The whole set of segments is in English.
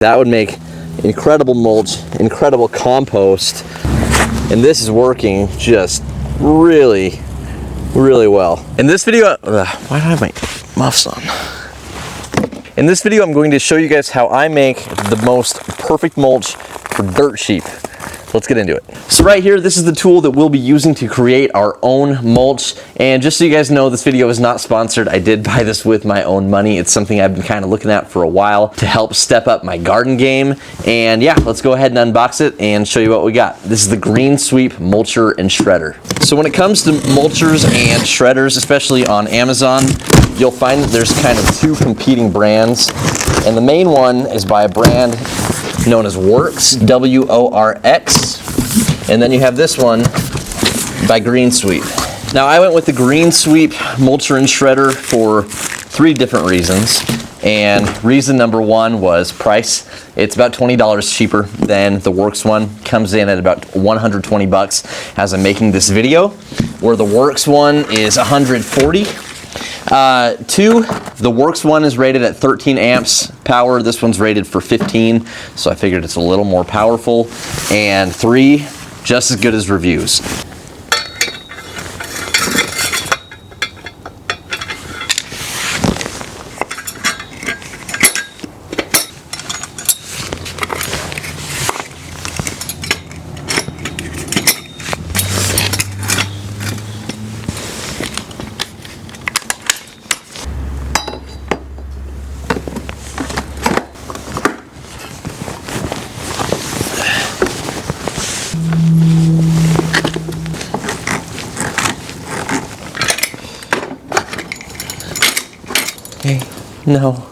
That would make incredible mulch, incredible compost, and this is working just really, really well. In this video, why do I have my muffs on? In this video, I'm going to show you guys how I make the most perfect mulch for dirt sheep. Let's get into it. So right here, this is the tool that we'll be using to create our own mulch. And just so you guys know, this video is not sponsored. I did buy this with my own money. It's something I've been kind of looking at for a while to help step up my garden game. And yeah, let's go ahead and unbox it and show you what we got. This is the Greensweep Mulcher and Shredder. So when it comes to mulchers and shredders, especially on Amazon, you'll find that there's kind of two competing brands. And the main one is by a brand known as Works, W-O-R-X, and then you have this one by Greensweep. Now I went with the Greensweep Mulcher and Shredder for 3 different reasons, and reason number 1 was price. It's about $20 cheaper than the Works one. Comes in at about 120 bucks as I'm making this video, where the Works one is 140. 2, the Works one is rated at 13 amps power. This one's rated for 15, so I figured it's a little more powerful. And 3, just as good as reviews. Hey, no,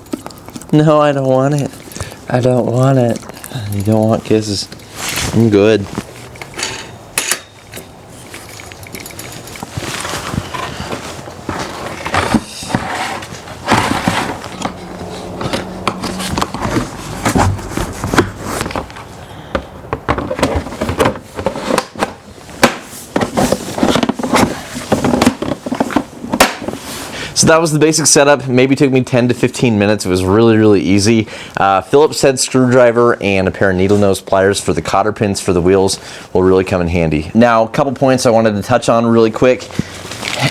I don't want it. I don't want it. You don't want kisses. I'm good. So that was the basic setup. Maybe took me 10 to 15 minutes. It was really, really easy. Phillips head screwdriver and a pair of needle nose pliers for the cotter pins for the wheels will really come in handy. Now, a couple points I wanted to touch on really quick.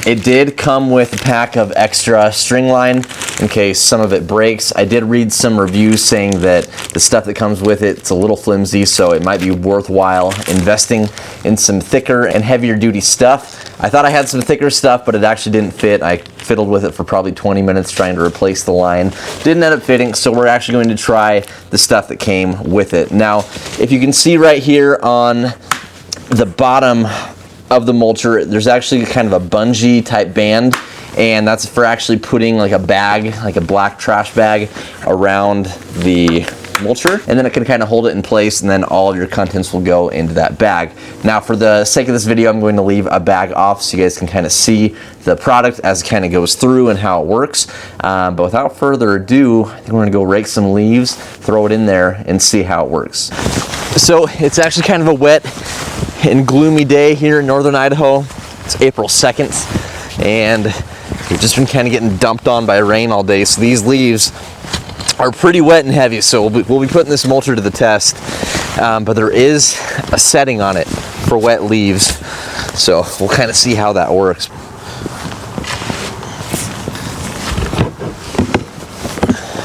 It did come with a pack of extra string line in case some of it breaks. I did read some reviews saying that the stuff that comes with it's a little flimsy, so it might be worthwhile investing in some thicker and heavier duty stuff. I thought I had some thicker stuff, but it actually didn't fit. I fiddled with it for probably 20 minutes trying to replace the line. Didn't end up fitting, so we're actually going to try the stuff that came with it. Now, if you can see right here on the bottom of the mulcher, there's actually kind of a bungee type band, and that's for actually putting like a bag, like a black trash bag, around the mulcher, and then it can kind of hold it in place, and then all of your contents will go into that bag. Now, for the sake of this video, I'm going to leave a bag off so you guys can kind of see the product as it kind of goes through and how it works. But without further ado, I think we're going to go rake some leaves, throw it in there, and see how it works. So it's actually kind of a wet and gloomy day here in northern Idaho. It's April 2nd, and we've just been kind of getting dumped on by rain all day, so these leaves are pretty wet and heavy, so we'll be putting this mulcher to the test. But there is a setting on it for wet leaves, so we'll kind of see how that works.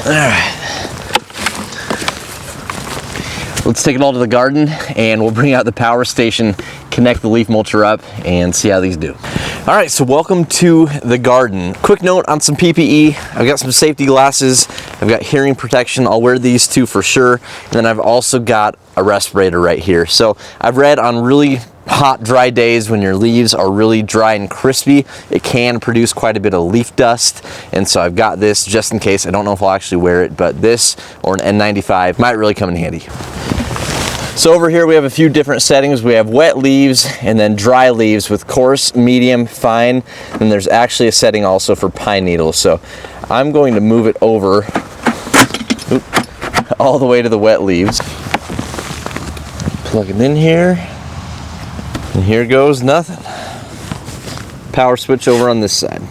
All right. Let's take it all to the garden, and we'll bring out the power station, connect the leaf mulcher up, and see how these do. All right, so welcome to the garden. Quick note on some PPE. I've got some safety glasses. I've got hearing protection. I'll wear these 2 for sure. And then I've also got a respirator right here. So I've read on really hot, dry days when your leaves are really dry and crispy, it can produce quite a bit of leaf dust. And so I've got this just in case. I don't know if I'll actually wear it, but this or an N95 might really come in handy. So over here we have a few different settings. We have wet leaves and then dry leaves with coarse, medium, fine. And there's actually a setting also for pine needles. So I'm going to move it over all the way to the wet leaves. Plug it in here. And here goes nothing. Power switch over on this side.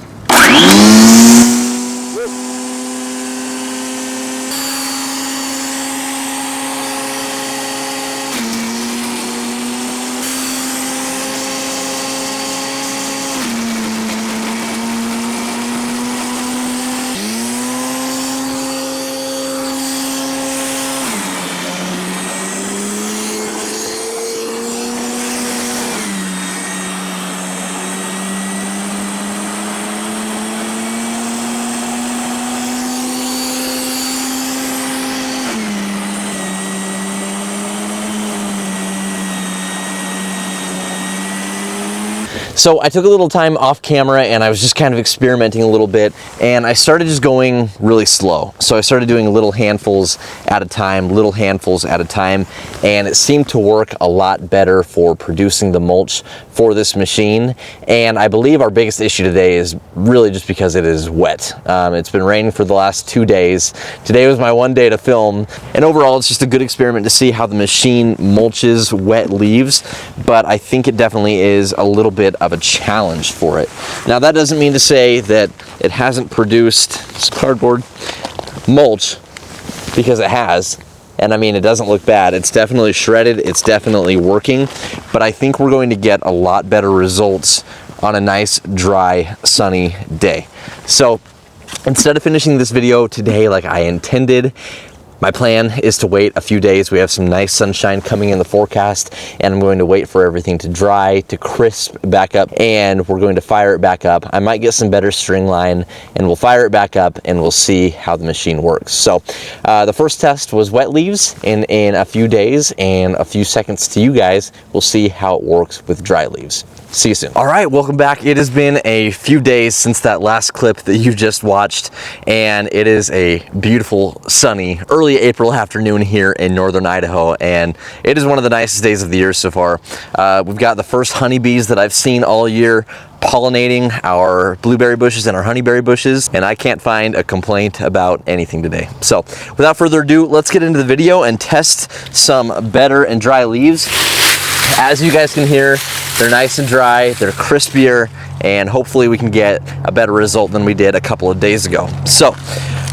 So I took a little time off camera and I was just kind of experimenting a little bit, and I started just going really slow. So I started doing little handfuls at a time, and it seemed to work a lot better for producing the mulch for this machine. And I believe our biggest issue today is really just because it is wet. It's been raining for the last 2 days. Today was my one day to film, and overall it's just a good experiment to see how the machine mulches wet leaves, but I think it definitely is a little bit of a challenge for it. Now that doesn't mean to say that it hasn't produced cardboard mulch, because it has. And I mean, it doesn't look bad. It's definitely shredded, it's definitely working, but I think we're going to get a lot better results on a nice, dry, sunny day. So instead of finishing this video today like I intended, my plan is to wait a few days. We have some nice sunshine coming in the forecast, and I'm going to wait for everything to dry, to crisp back up, and we're going to fire it back up. I might get some better string line, and we'll fire it back up, and we'll see how the machine works. So the first test was wet leaves in a few days, and a few seconds to you guys. We'll see how it works with dry leaves. See you soon. All right, welcome back. It has been a few days since that last clip that you just watched, and it is a beautiful, sunny, early April afternoon here in northern Idaho, and it is one of the nicest days of the year so far. We've got the first honeybees that I've seen all year pollinating our blueberry bushes and our honeyberry bushes, and I can't find a complaint about anything today. So without further ado, let's get into the video and test some better and dry leaves. As you guys can hear, they're nice and dry, they're crispier, and hopefully we can get a better result than we did a couple of days ago. So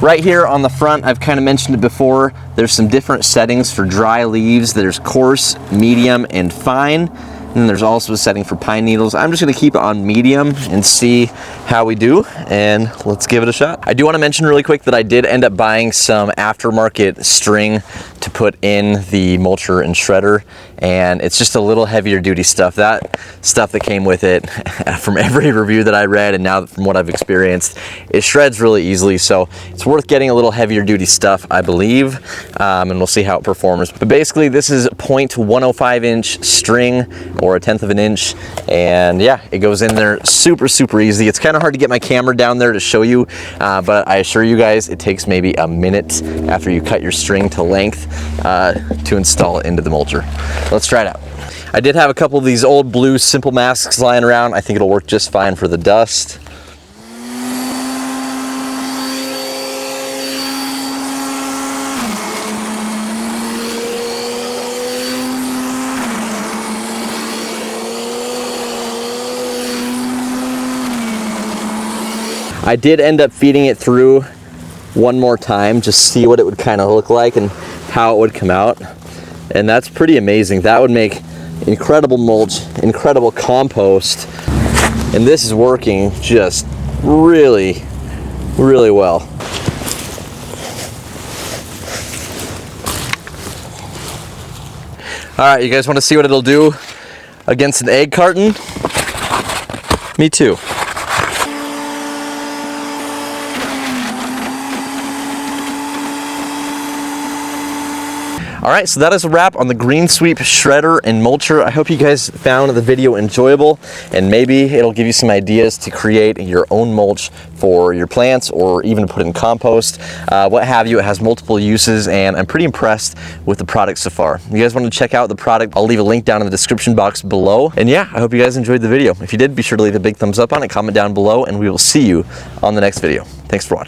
right here on the front, I've kind of mentioned it before, there's some different settings for dry leaves. There's coarse, medium, and fine. And then there's also a setting for pine needles. I'm just gonna keep it on medium and see how we do, and let's give it a shot. I do wanna mention really quick that I did end up buying some aftermarket string to put in the mulcher and shredder, and it's just a little heavier duty stuff. That stuff that came with it, from every review that I read and now from what I've experienced, it shreds really easily, so it's worth getting a little heavier duty stuff, I believe, and we'll see how it performs. But basically this is 0.105 inch string, or 1/10 of an inch, and yeah, it goes in there super easy. It's kind of hard to get my camera down there to show you, but I assure you guys it takes maybe a minute after you cut your string to length to install it into the mulcher. Let's try it out. I did have a couple of these old blue Simple masks lying around. I think it'll work just fine for the dust. I did end up feeding it through one more time, just see what it would kind of look like and how it would come out. And that's pretty amazing. That would make incredible mulch, incredible compost. And this is working just really well. All right, you guys want to see what it'll do against an egg carton? Me too. All right, so that is a wrap on the Greensweep Shredder and Mulcher. I hope you guys found the video enjoyable, and maybe it'll give you some ideas to create your own mulch for your plants, or even to put in compost, what have you. It has multiple uses, and I'm pretty impressed with the product so far. If you guys want to check out the product, I'll leave a link down in the description box below. And yeah, I hope you guys enjoyed the video. If you did, be sure to leave a big thumbs up on it, comment down below, and we will see you on the next video. Thanks for watching.